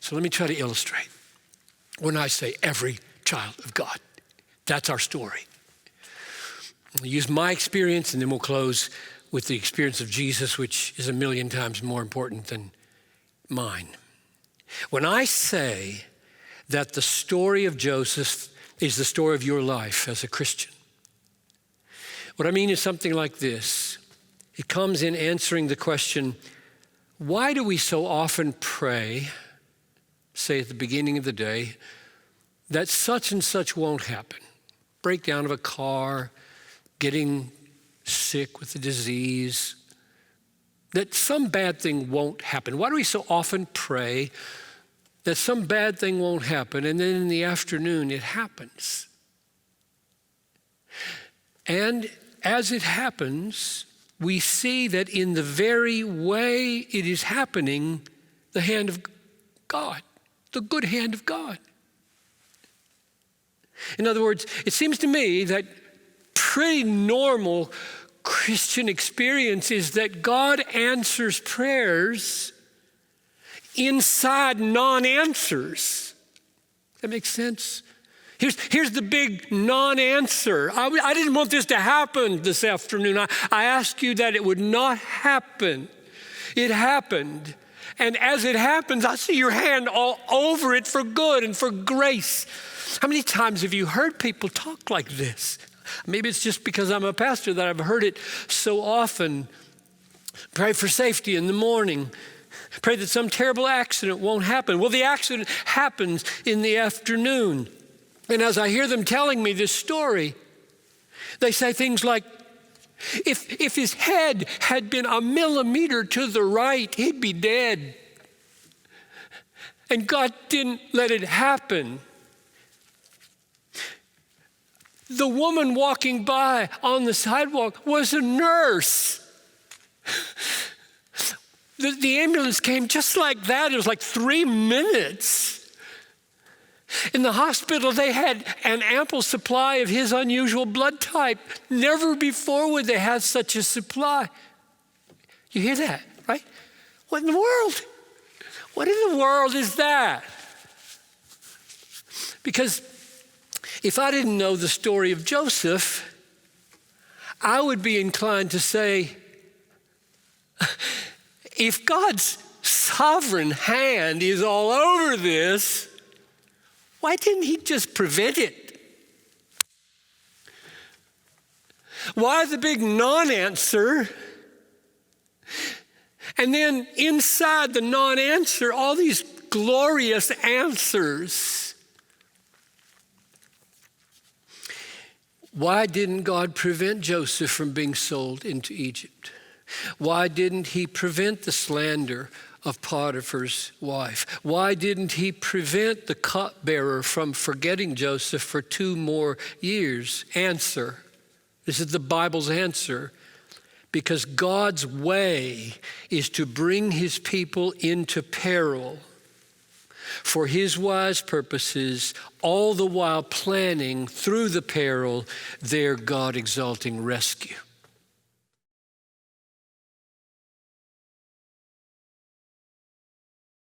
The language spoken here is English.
So let me try to illustrate. When I say every child of God, that's our story. I'll use my experience and then we'll close with the experience of Jesus, which is 1,000,000 times more important than mine. When I say that the story of Joseph is the story of your life as a Christian, what I mean is something like this. It comes in answering the question, why do we so often pray, say at the beginning of the day, that such and such won't happen? Breakdown of a car, getting sick with a disease, that some bad thing won't happen. Why do we so often pray that some bad thing won't happen, and then in the afternoon it happens? And as it happens, we see that in the very way it is happening, the hand of God, the good hand of God. In other words, it seems to me that pretty normal Christian experience is that God answers prayers inside non-answers. That makes sense? Here's the big non-answer. I didn't want this to happen this afternoon. I asked you that it would not happen. It happened. And as it happens, I see your hand all over it for good and for grace. How many times have you heard people talk like this? Maybe it's just because I'm a pastor that I've heard it so often. Pray for safety in the morning. Pray that some terrible accident won't happen. Well, the accident happens in the afternoon. And as I hear them telling me this story, they say things like, if his head had been a millimeter to the right, he'd be dead. And God didn't let it happen. The woman walking by on the sidewalk was a nurse. The ambulance came just like that. It was like 3 minutes. In the hospital, they had an ample supply of his unusual blood type. Never before would they have such a supply. You hear that, right? What in the world? What in the world is that? Because if I didn't know the story of Joseph, I would be inclined to say, if God's sovereign hand is all over this, why didn't he just prevent it? Why the big non-answer? And then inside the non-answer, all these glorious answers. Why didn't God prevent Joseph from being sold into Egypt? Why didn't he prevent the slander of Potiphar's wife? Why didn't he prevent the cupbearer from forgetting Joseph for 2 more years? Answer. This is the Bible's answer. Because God's way is to bring his people into peril for his wise purposes, all the while planning through the peril their God-exalting rescue.